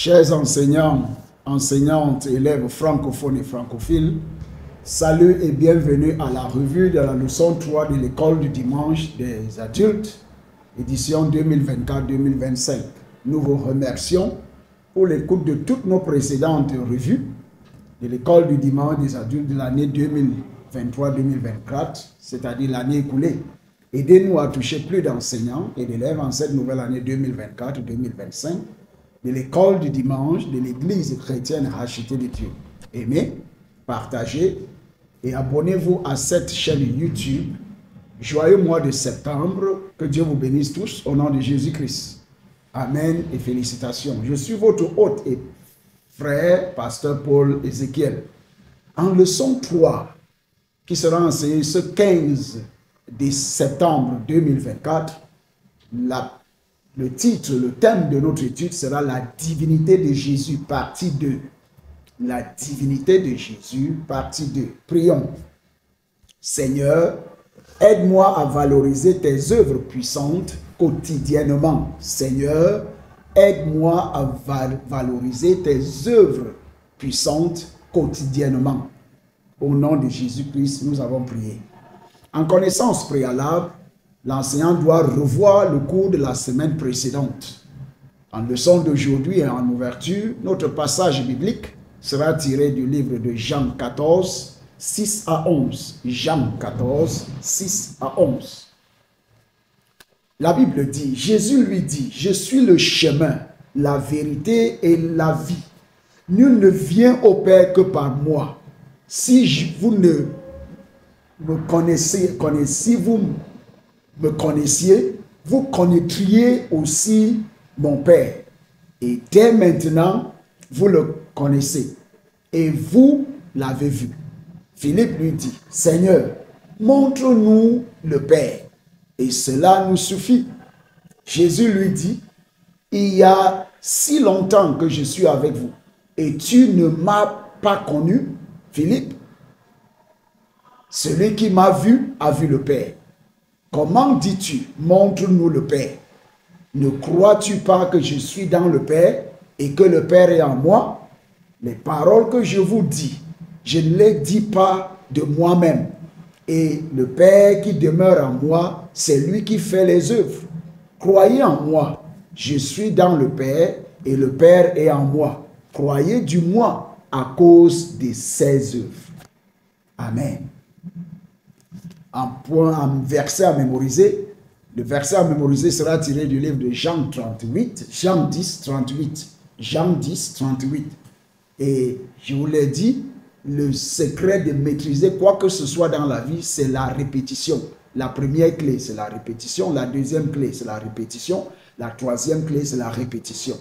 Chers enseignants, enseignantes, élèves francophones et francophiles, salut et bienvenue à la revue de la leçon 3 de l'école du dimanche des adultes, édition 2024-2025. Nous vous remercions pour l'écoute de toutes nos précédentes revues de l'école du dimanche des adultes de l'année 2023-2024, c'est-à-dire l'année écoulée. Aidez-nous à toucher plus d'enseignants et d'élèves en cette nouvelle année 2024-2025 de l'école du dimanche de l'église chrétienne rachetée de Dieu. Aimez, partagez et abonnez-vous à cette chaîne YouTube. Joyeux mois de septembre, que Dieu vous bénisse tous au nom de Jésus-Christ. Amen et félicitations. Je suis votre hôte et frère, pasteur Paul Ézéchiel. En leçon 3, qui sera enseignée ce 15 de septembre 2024, le titre, le thème de notre étude sera la divinité de Jésus, partie 2. La divinité de Jésus, partie 2. Prions. Seigneur, aide-moi à valoriser tes œuvres puissantes quotidiennement. Seigneur, aide-moi à valoriser tes œuvres puissantes quotidiennement. Au nom de Jésus-Christ, nous avons prié. En connaissance préalable, l'enseignant doit revoir le cours de la semaine précédente. En leçon d'aujourd'hui et en ouverture, notre passage biblique sera tiré du livre de Jean 14, 6 à 11. Jean 14, 6 à 11. La Bible dit, Jésus lui dit, « Je suis le chemin, la vérité et la vie. Nul ne vient au Père que par moi. Si vous ne me connaissiez, vous connaîtriez aussi mon Père. Et dès maintenant, vous le connaissez. Et vous l'avez vu. » Philippe lui dit, « Seigneur, montre-nous le Père, et cela nous suffit. » Jésus lui dit, « Il y a si longtemps que je suis avec vous, et tu ne m'as pas connu, Philippe. Celui qui m'a vu a vu le Père. Comment dis-tu, montre-nous le Père? Ne crois-tu pas que je suis dans le Père et que le Père est en moi? Les paroles que je vous dis, je ne les dis pas de moi-même. Et le Père qui demeure en moi, c'est lui qui fait les œuvres. Croyez en moi, je suis dans le Père et le Père est en moi. Croyez du moins à cause de ses œuvres. Amen. Un verset à mémoriser. Le verset à mémoriser sera tiré du livre de Jean 38, Jean 10, 38. Jean 10, 38. Et je vous l'ai dit, le secret de maîtriser quoi que ce soit dans la vie, c'est la répétition. La première clé, c'est la répétition. La deuxième clé, c'est la répétition. La troisième clé, c'est la répétition.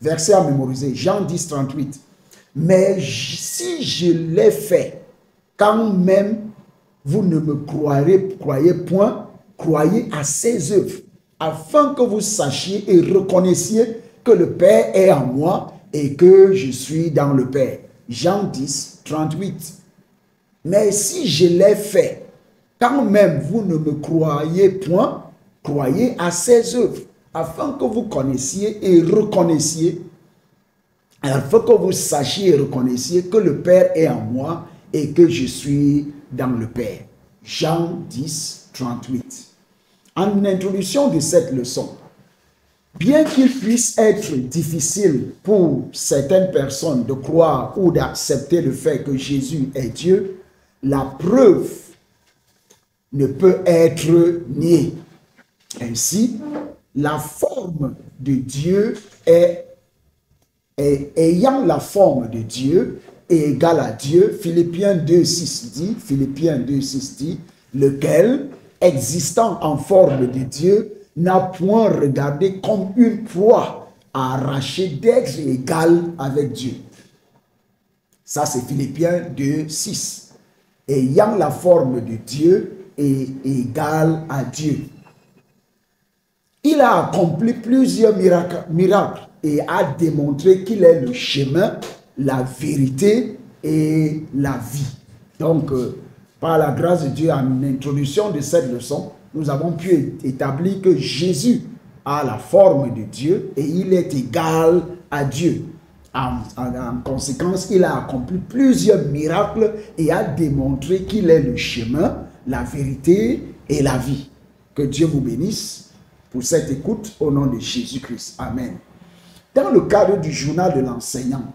Verset à mémoriser, Jean 10, 38. Mais si je l'ai fait, quand même, vous ne me croyez point, croyez à ses œuvres, afin que vous sachiez et reconnaissiez que le Père est en moi et que je suis dans le Père. Jean 10, 38. Mais si je l'ai fait, quand même vous ne me croyez point, croyez à ses œuvres, afin que vous connaissiez et reconnaissiez, afin que vous sachiez et reconnaissiez que le Père est en moi et que je suis dans le Père. Jean 10, 38. En introduction de cette leçon, bien qu'il puisse être difficile pour certaines personnes de croire ou d'accepter le fait que Jésus est Dieu, la preuve ne peut être niée. Ainsi, la forme de Dieu ayant la forme de Dieu est égal à Dieu. Philippiens 2,6 dit, lequel, existant en forme de Dieu, n'a point regardé comme une proie à arracher d'être égal avec Dieu. Ça, c'est Philippiens 2,6. Ayant la forme de Dieu est égal à Dieu. Il a accompli plusieurs miracles et a démontré qu'il est le chemin, la vérité et la vie. Donc, par la grâce de Dieu, en introduction de cette leçon, nous avons pu établir que Jésus a la forme de Dieu et il est égal à Dieu. En conséquence, il a accompli plusieurs miracles et a démontré qu'il est le chemin, la vérité et la vie. Que Dieu vous bénisse pour cette écoute au nom de Jésus-Christ. Amen. Dans le cadre du journal de l'enseignant,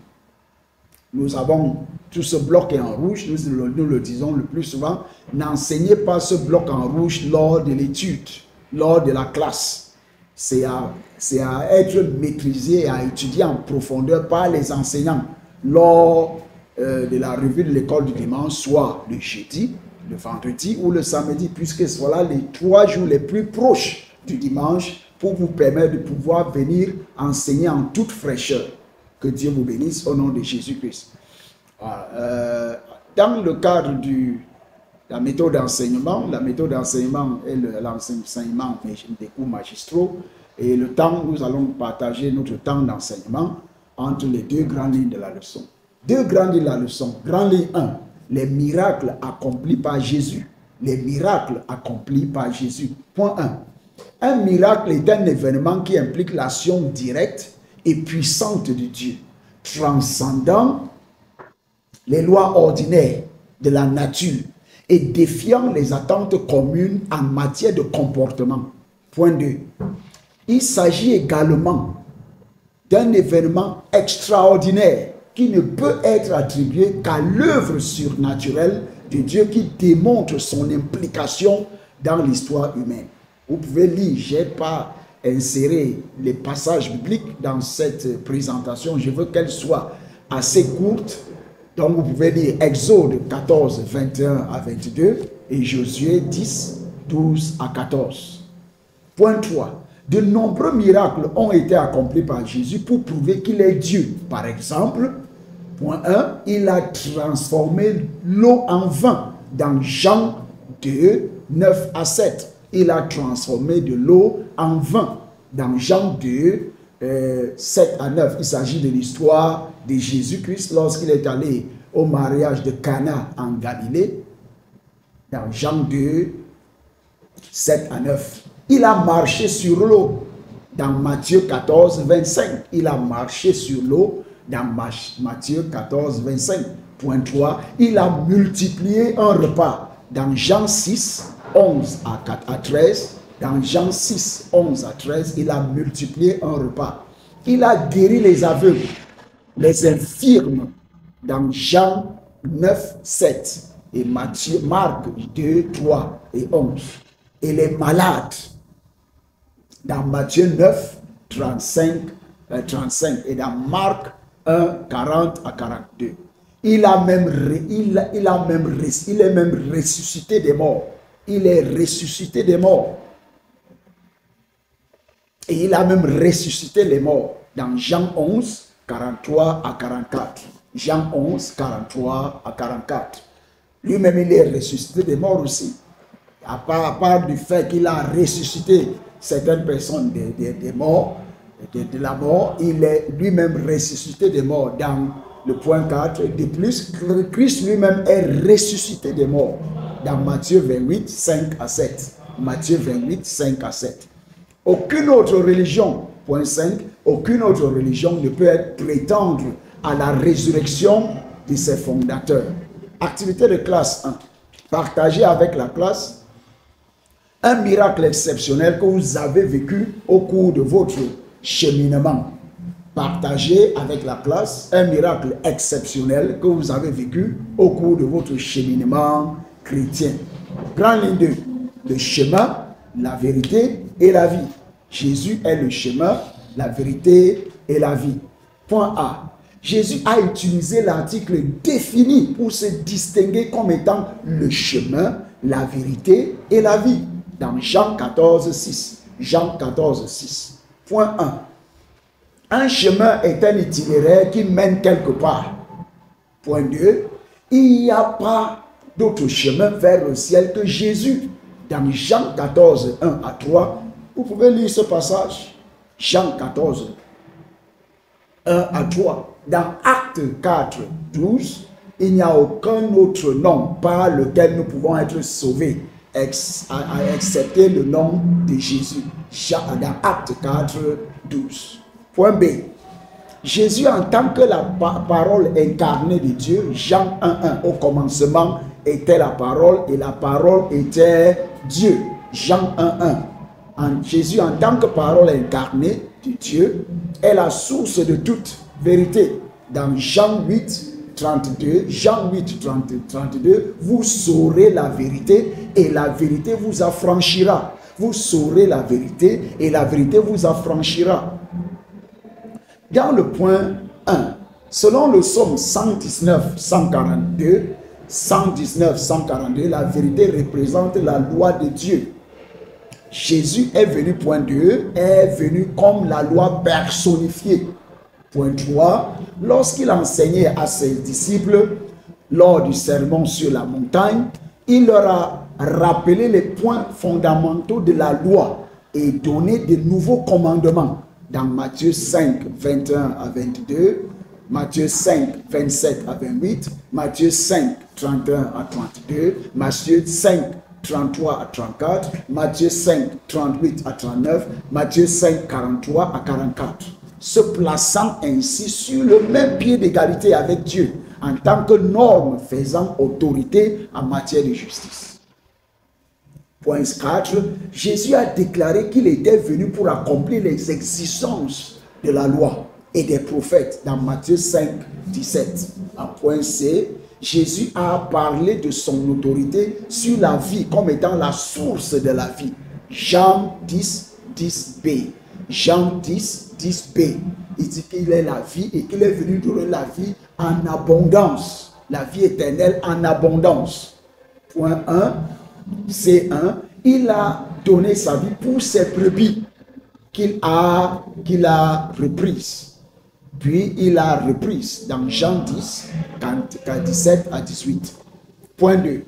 nous avons tout ce bloc en rouge, nous le disons le plus souvent, n'enseignez pas ce bloc en rouge lors de l'étude, lors de la classe. C'est à être maîtrisé et à étudier en profondeur par les enseignants lors de la revue de l'école du dimanche, soit le jeudi, le vendredi ou le samedi, puisque ce sont là les 3 jours les plus proches du dimanche pour vous permettre de pouvoir venir enseigner en toute fraîcheur. Que Dieu vous bénisse au nom de Jésus-Christ. Dans le cadre de la méthode d'enseignement est l'enseignement des cours magistraux. Et le temps, nous allons partager notre temps d'enseignement entre les 2 grandes lignes de la leçon. 2 grandes lignes de la leçon. Grande ligne 1, les miracles accomplis par Jésus. Les miracles accomplis par Jésus. Point 1. Un miracle est un événement qui implique l'action directe et puissante de Dieu, transcendant les lois ordinaires de la nature et défiant les attentes communes en matière de comportement. Point 2. Il s'agit également d'un événement extraordinaire qui ne peut être attribué qu'à l'œuvre surnaturelle de Dieu qui démontre son implication dans l'histoire humaine. Vous pouvez lire, je n'ai pas inséré les passages bibliques dans cette présentation. Je veux qu'elle soit assez courte. Donc vous pouvez lire Exode 14, 21 à 22 et Josué 10, 12 à 14. Point 3. De nombreux miracles ont été accomplis par Jésus pour prouver qu'il est Dieu. Par exemple, point 1, il a transformé l'eau en vin dans Jean 2, 9 à 7. Il a transformé de l'eau en vin dans Jean 2, 7 à 9. Il s'agit de l'histoire de Jésus-Christ lorsqu'il est allé au mariage de Cana en Galilée, dans Jean 2, 7 à 9. Il a marché sur l'eau dans Matthieu 14, 25. Il a marché sur l'eau dans Matthieu 14, 25. Point 3. Il a multiplié un repas dans Jean 6, 11 à 13. Dans Jean 6, 11 à 13, il a multiplié un repas. Il a guéri les aveugles, les infirmes dans Jean 9, 7 et Marc 2, 3 et 11. Et les malades dans Matthieu 9, 35 et dans Marc 1, 40 à 42. Il est même ressuscité des morts. Il est ressuscité des morts. Et il a même ressuscité les morts dans Jean 11, 43 à 44. Jean 11, 43 à 44. Lui-même, il est ressuscité des morts aussi. À part du fait qu'il a ressuscité certaines personnes des morts, de la mort, il est lui-même ressuscité des morts dans le point 4. De plus, Christ lui-même est ressuscité des morts dans Matthieu 28, 5 à 7. Matthieu 28, 5 à 7. Aucune autre religion, point 5, aucune autre religion ne peut prétendre à la résurrection de ses fondateurs. Activité de classe 1. Partagez avec la classe un miracle exceptionnel que vous avez vécu au cours de votre cheminement. Partagez avec la classe un miracle exceptionnel que vous avez vécu au cours de votre cheminement chrétien. Grande ligne 2. Le chemin, la vérité et la vie. Jésus est le chemin, la vérité et la vie. Point A. Jésus a utilisé l'article défini pour se distinguer comme étant le chemin, la vérité et la vie. Dans Jean 14, 6. Jean 14, 6. Point 1. Un chemin est un itinéraire qui mène quelque part. Point 2. Il n'y a pas d'autre chemin vers le ciel que Jésus. Dans Jean 14, 1 à 3, vous pouvez lire ce passage. Jean 14, 1 à 3. Dans Acte 4, 12, il n'y a aucun autre nom par lequel nous pouvons être sauvés, excepté le nom de Jésus. Dans Acte 4, 12. Point B. Jésus en tant que la parole incarnée de Dieu, Jean 1:1, au commencement était la parole et la parole était Dieu. Jean 1:1. Jésus en tant que parole incarnée de Dieu est la source de toute vérité. Dans Jean 8:32, Jean 8:32, vous saurez la vérité et la vérité vous affranchira. Vous saurez la vérité et la vérité vous affranchira. Dans le point 1, selon le psaume 119:142, la vérité représente la loi de Dieu. Jésus est venu, point 2, est venu comme la loi personnifiée. Point 3, lorsqu'il enseignait à ses disciples lors du sermon sur la montagne, il leur a rappelé les points fondamentaux de la loi et donné de nouveaux commandements. Dans Matthieu 5:21-22, Matthieu 5:27-28, Matthieu 5:31-32, Matthieu 5:33-34, Matthieu 5:38-39, Matthieu 5:43-44. Se plaçant ainsi sur le même pied d'égalité avec Dieu, en tant que norme faisant autorité en matière de justice. Point 4, Jésus a déclaré qu'il était venu pour accomplir les exigences de la loi et des prophètes dans Matthieu 5:17. En point C, Jésus a parlé de son autorité sur la vie comme étant la source de la vie. Jean 10:10b. Jean 10:10b. Il dit qu'il est la vie et qu'il est venu donner la vie en abondance. La vie éternelle en abondance. Point 1. C1, il a donné sa vie pour ses brebis qu'il a reprises. Puis il a reprise dans Jean 10:17-18. Point 2.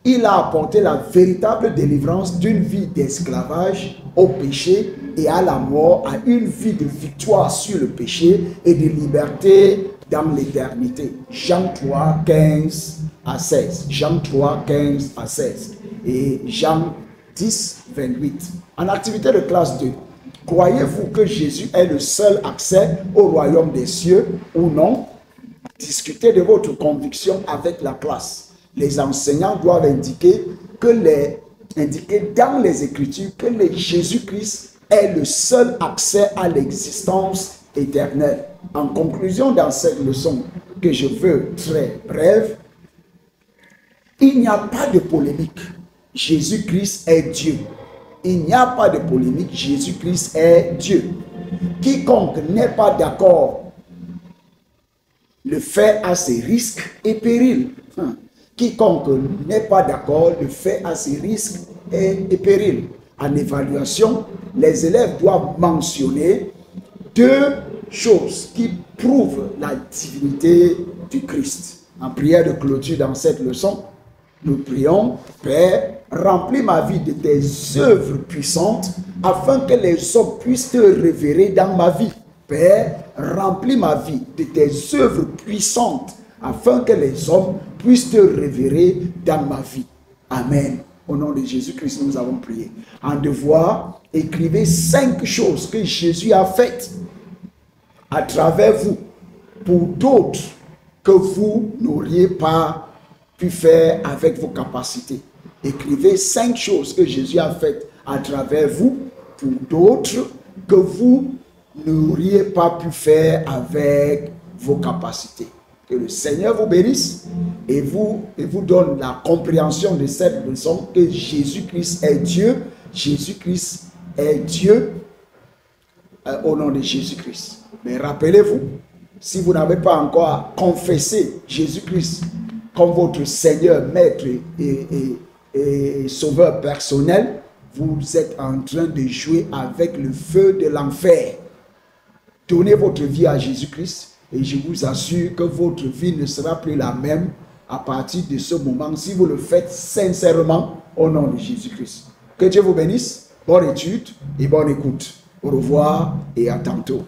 Il a apporté la véritable délivrance d'une vie d'esclavage au péché et à la mort à une vie de victoire sur le péché et de liberté dans l'éternité. Jean 3:15-16. Jean 3:15-16. Et Jean 10:28. En activité de classe 2, croyez-vous que Jésus est le seul accès au royaume des cieux ou non? Discutez de votre conviction avec la classe. Les enseignants doivent indiquer dans les Écritures que Jésus-Christ est le seul accès à l'existence éternelle. En conclusion, dans cette leçon que je veux très brève, il n'y a pas de polémique. Jésus-Christ est Dieu. Il n'y a pas de polémique. Jésus-Christ est Dieu. Quiconque n'est pas d'accord le fait à ses risques et périls. Quiconque n'est pas d'accord le fait à ses risques et périls. En évaluation, les élèves doivent mentionner deux choses qui prouvent la divinité du Christ. En prière de clôture dans cette leçon, nous prions: Père, remplis ma vie de tes œuvres puissantes afin que les hommes puissent te révérer dans ma vie. Père, remplis ma vie de tes œuvres puissantes afin que les hommes puissent te révérer dans ma vie. Amen. Au nom de Jésus-Christ, nous avons prié. En devoir, écrivez 5 choses que Jésus a faites à travers vous pour d'autres que vous n'auriez pas pu faire avec vos capacités. Écrivez 5 choses que Jésus a faites à travers vous pour d'autres que vous n'auriez pas pu faire avec vos capacités. Que le Seigneur vous bénisse et vous donne la compréhension de cette leçon que Jésus-Christ est Dieu. Jésus-Christ est Dieu au nom de Jésus-Christ. Mais rappelez-vous, si vous n'avez pas encore confessé Jésus-Christ comme votre Seigneur, Maître et Sauveur personnel, vous êtes en train de jouer avec le feu de l'enfer. Donnez votre vie à Jésus-Christ et je vous assure que votre vie ne sera plus la même à partir de ce moment si vous le faites sincèrement au nom de Jésus-Christ. Que Dieu vous bénisse, bonne étude et bonne écoute. Au revoir et à tantôt.